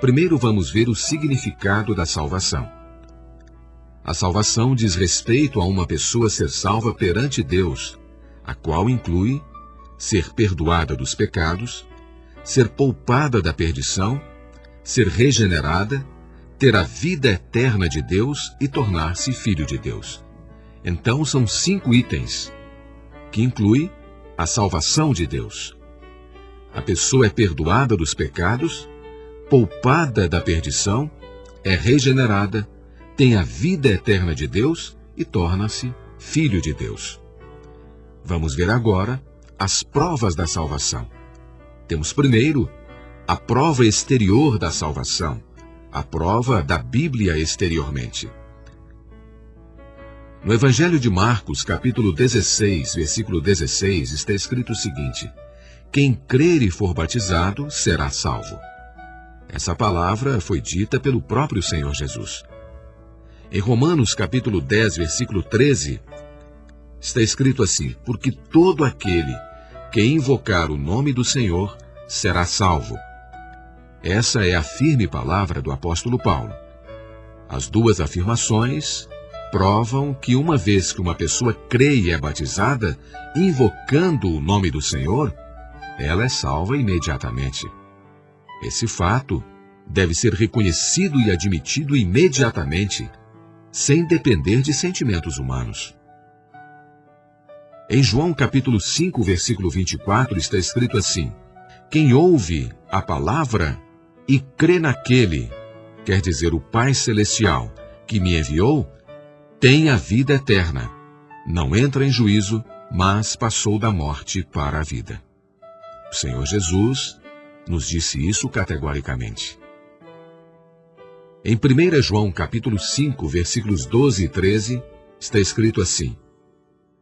Primeiro vamos ver o significado da salvação. A salvação diz respeito a uma pessoa ser salva perante Deus, a qual inclui ser perdoada dos pecados, ser poupada da perdição, ser regenerada, ter a vida eterna de Deus e tornar-se filho de Deus. Então são 5 itens, que inclui a salvação de Deus. A pessoa é perdoada dos pecados, poupada da perdição, é regenerada, tem a vida eterna de Deus e torna-se filho de Deus. Vamos ver agora as provas da salvação. Temos primeiro a prova exterior da salvação, a prova da Bíblia exteriormente. No Evangelho de Marcos, capítulo 16, versículo 16, está escrito o seguinte: quem crer e for batizado será salvo. Essa palavra foi dita pelo próprio Senhor Jesus. Em Romanos, capítulo 10, versículo 13, está escrito assim: porque todo aquele que invocar o nome do Senhor será salvo. Essa é a firme palavra do apóstolo Paulo. As duas afirmações provam que uma vez que uma pessoa crê e é batizada, invocando o nome do Senhor, ela é salva imediatamente. Esse fato deve ser reconhecido e admitido imediatamente, sem depender de sentimentos humanos. Em João capítulo 5, versículo 24, está escrito assim: quem ouve a palavra e crê naquele, quer dizer, o Pai Celestial, que me enviou, tem a vida eterna. Não entra em juízo, mas passou da morte para a vida. O Senhor Jesus nos disse isso categoricamente. Em 1 João capítulo 5, versículos 12 e 13, está escrito assim: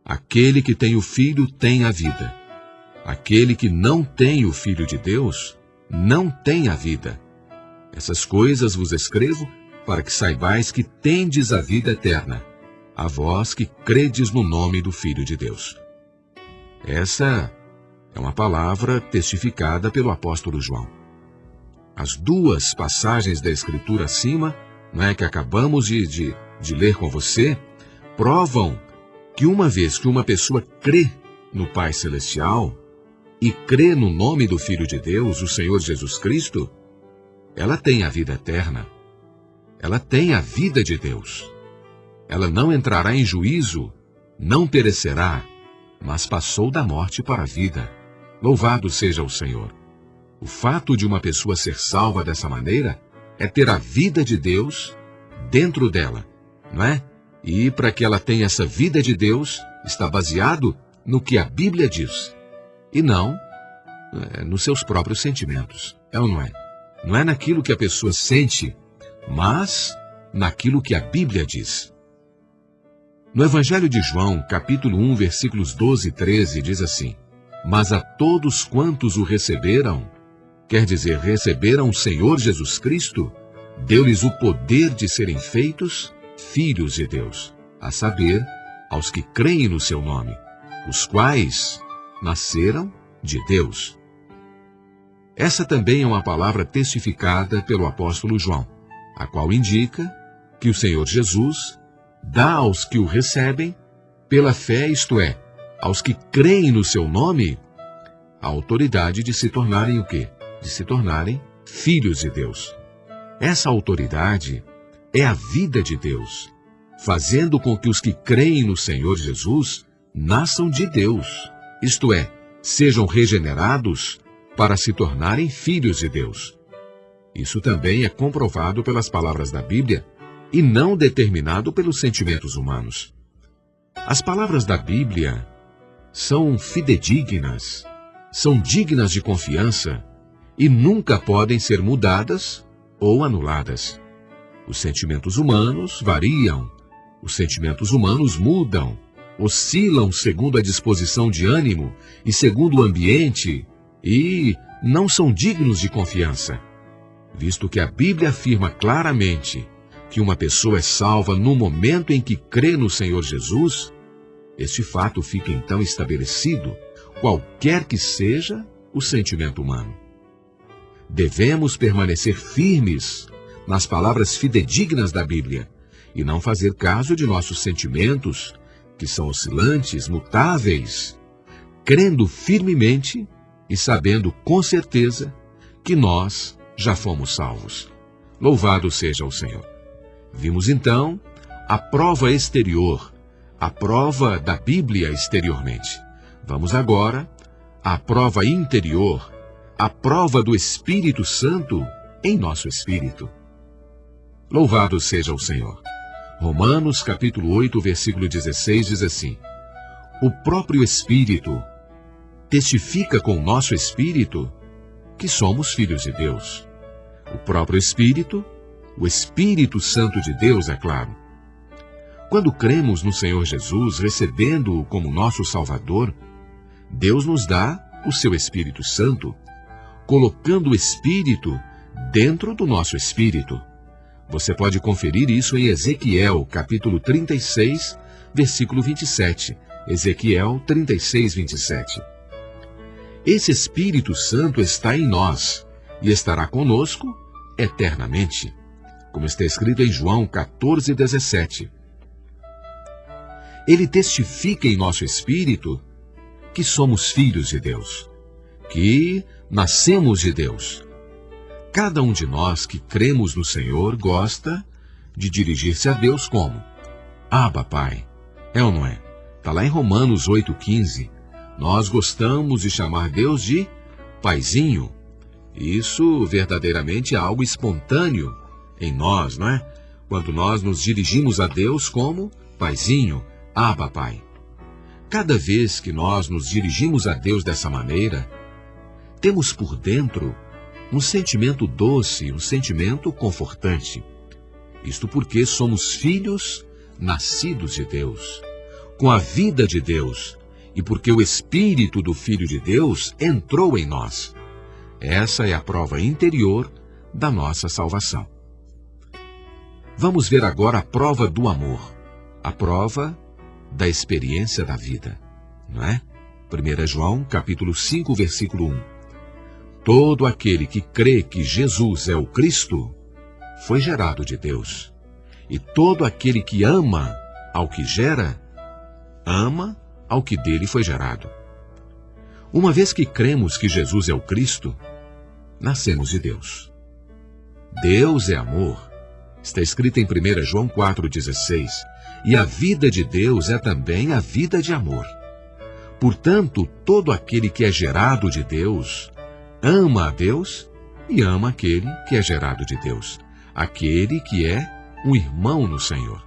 aquele que tem o Filho tem a vida. Aquele que não tem o Filho de Deus não tem a vida. Essas coisas vos escrevo para que saibais que tendes a vida eterna, a vós que credes no nome do Filho de Deus. Essa é uma palavra testificada pelo apóstolo João. As duas passagens da Escritura acima, que acabamos de ler com você, provam que uma vez que uma pessoa crê no Pai Celestial e crê no nome do Filho de Deus, o Senhor Jesus Cristo, ela tem a vida eterna. Ela tem a vida de Deus. Ela não entrará em juízo, não perecerá, mas passou da morte para a vida. Louvado seja o Senhor. O fato de uma pessoa ser salva dessa maneira é ter a vida de Deus dentro dela, não é? E para que ela tenha essa vida de Deus, está baseado no que a Bíblia diz, e não nos seus próprios sentimentos. É ou não é? Não é naquilo que a pessoa sente, mas naquilo que a Bíblia diz. No Evangelho de João, capítulo 1, versículos 12 e 13, diz assim: mas a todos quantos o receberam, quer dizer, receberam o Senhor Jesus Cristo, deu-lhes o poder de serem feitos filhos de Deus, a saber, aos que creem no seu nome, os quais nasceram de Deus. Essa também é uma palavra testificada pelo apóstolo João, a qual indica que o Senhor Jesus dá aos que o recebem pela fé, isto é, aos que creem no seu nome, a autoridade de se tornarem o quê? De se tornarem filhos de Deus. Essa autoridade é a vida de Deus, fazendo com que os que creem no Senhor Jesus nasçam de Deus, isto é, sejam regenerados para se tornarem filhos de Deus. Isso também é comprovado pelas palavras da Bíblia e não determinado pelos sentimentos humanos. As palavras da Bíblia são fidedignas, são dignas de confiança e nunca podem ser mudadas ou anuladas. Os sentimentos humanos variam, os sentimentos humanos mudam, oscilam segundo a disposição de ânimo e segundo o ambiente e não são dignos de confiança, visto que a Bíblia afirma claramente que uma pessoa é salva no momento em que crê no Senhor Jesus. Este fato fica então estabelecido, qualquer que seja o sentimento humano. Devemos permanecer firmes nas palavras fidedignas da Bíblia e não fazer caso de nossos sentimentos, que são oscilantes, mutáveis, crendo firmemente e sabendo com certeza que nós já fomos salvos. Louvado seja o Senhor. Vimos então a prova exterior, a prova da Bíblia exteriormente. Vamos agora à prova interior, a prova do Espírito Santo em nosso espírito. Louvado seja o Senhor. Romanos capítulo 8, versículo 16 diz assim: o próprio Espírito testifica com o nosso espírito que somos filhos de Deus. O próprio Espírito, o Espírito Santo de Deus, é claro. Quando cremos no Senhor Jesus, recebendo-o como nosso Salvador, Deus nos dá o seu Espírito Santo, colocando o Espírito dentro do nosso espírito. Você pode conferir isso em Ezequiel, capítulo 36, versículo 27. Ezequiel 36, 27. Esse Espírito Santo está em nós e estará conosco eternamente, como está escrito em João 14, 17. Ele testifica em nosso espírito que somos filhos de Deus, que nascemos de Deus. Cada um de nós que cremos no Senhor gosta de dirigir-se a Deus como? Abba, Pai. É ou não é? Está lá em Romanos 8,15. Nós gostamos de chamar Deus de Paizinho. Isso verdadeiramente é algo espontâneo em nós, não é? Quando nós nos dirigimos a Deus como Paizinho, Abba, Pai. Cada vez que nós nos dirigimos a Deus dessa maneira, temos por dentro um sentimento doce, um sentimento confortante. Isto porque somos filhos nascidos de Deus, com a vida de Deus, e porque o Espírito do Filho de Deus entrou em nós. Essa é a prova interior da nossa salvação. Vamos ver agora a prova do amor, a prova da experiência da vida, não é? 1 João, capítulo 5, versículo 1. Todo aquele que crê que Jesus é o Cristo foi gerado de Deus. E todo aquele que ama ao que gera, ama ao que dele foi gerado. Uma vez que cremos que Jesus é o Cristo, nascemos de Deus. Deus é amor. Está escrito em 1 João 4,16. E a vida de Deus é também a vida de amor. Portanto, todo aquele que é gerado de Deus ama a Deus e ama aquele que é gerado de Deus, aquele que é um irmão no Senhor.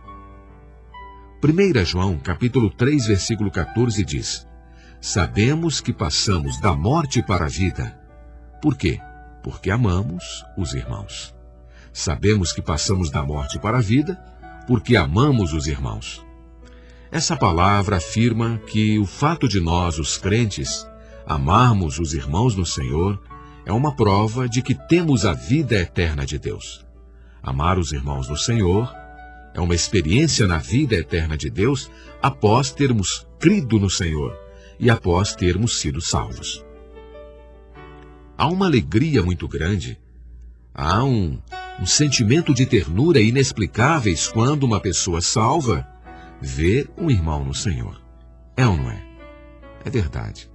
1 João, capítulo 3, versículo 14 diz: sabemos que passamos da morte para a vida. Por quê? Porque amamos os irmãos. Sabemos que passamos da morte para a vida porque amamos os irmãos. Essa palavra afirma que o fato de nós, os crentes, amarmos os irmãos no Senhor é uma prova de que temos a vida eterna de Deus. Amar os irmãos no Senhor é uma experiência na vida eterna de Deus após termos crido no Senhor e após termos sido salvos. Há uma alegria muito grande, há um sentimento de ternura inexplicáveis quando uma pessoa salva vê um irmão no Senhor. É ou não é? É verdade.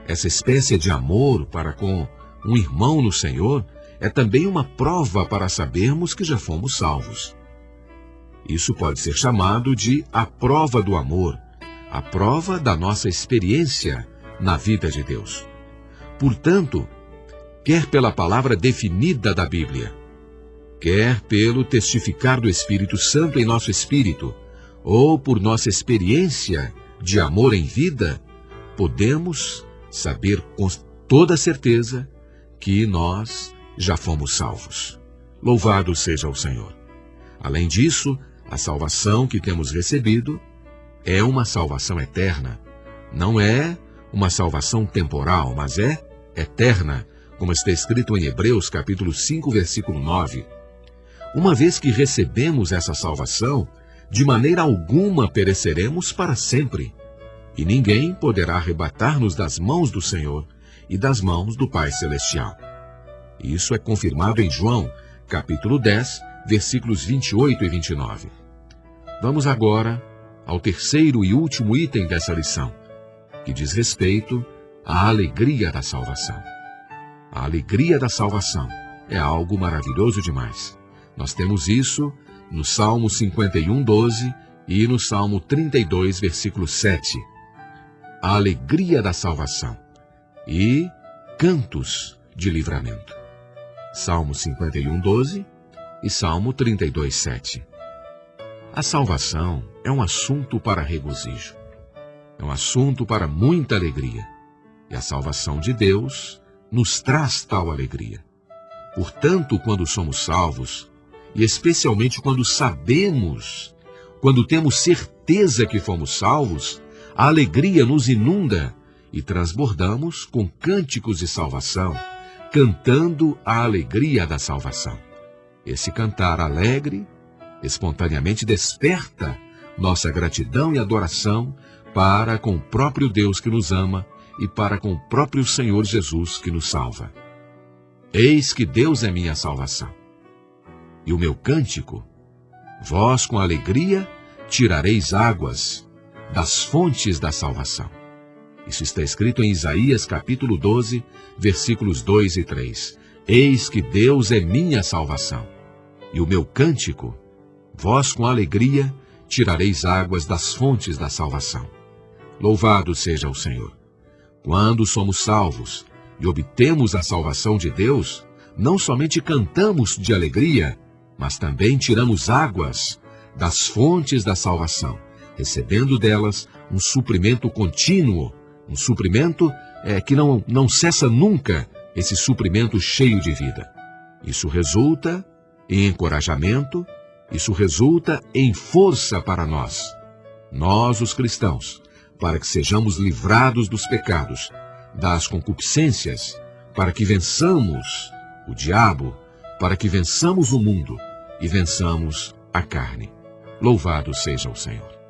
Essa espécie de amor para com um irmão no Senhor é também uma prova para sabermos que já fomos salvos. Isso pode ser chamado de a prova do amor, a prova da nossa experiência na vida de Deus. Portanto, quer pela palavra definida da Bíblia, quer pelo testificar do Espírito Santo em nosso espírito, ou por nossa experiência de amor em vida, podemos saber com toda certeza que nós já fomos salvos. Louvado seja o Senhor. Além disso, a salvação que temos recebido é uma salvação eterna. Não é uma salvação temporal, mas é eterna, como está escrito em Hebreus capítulo 5, versículo 9. Uma vez que recebemos essa salvação, de maneira alguma pereceremos para sempre, e ninguém poderá arrebatar-nos das mãos do Senhor e das mãos do Pai Celestial. E isso é confirmado em João, capítulo 10, versículos 28 e 29. Vamos agora ao terceiro e último item dessa lição, que diz respeito à alegria da salvação. A alegria da salvação é algo maravilhoso demais. Nós temos isso no Salmo 51, 12 e no Salmo 32, versículo 7. A alegria da salvação e cantos de livramento. Salmo 51, 12 e Salmo 32, 7. A salvação é um assunto para regozijo. É um assunto para muita alegria. E a salvação de Deus nos traz tal alegria. Portanto, quando somos salvos, e especialmente quando sabemos, quando temos certeza que fomos salvos, a alegria nos inunda e transbordamos com cânticos de salvação, cantando a alegria da salvação. Esse cantar alegre, espontaneamente desperta nossa gratidão e adoração para com o próprio Deus que nos ama e para com o próprio Senhor Jesus que nos salva. Eis que Deus é minha salvação. E o meu cântico, vós com alegria tirareis águas das fontes da salvação. Isso está escrito em Isaías capítulo 12, versículos 2 e 3. Eis que Deus é minha salvação. E o meu cântico, vós com alegria tirareis águas das fontes da salvação. Louvado seja o Senhor. Quando somos salvos e obtemos a salvação de Deus, não somente cantamos de alegria, mas também tiramos águas das fontes da salvação, recebendo delas um suprimento contínuo, um suprimento que não cessa nunca, esse suprimento cheio de vida. Isso resulta em encorajamento, isso resulta em força para nós, os cristãos, para que sejamos livrados dos pecados, das concupiscências, para que vençamos o diabo, para que vençamos o mundo e vençamos a carne. Louvado seja o Senhor.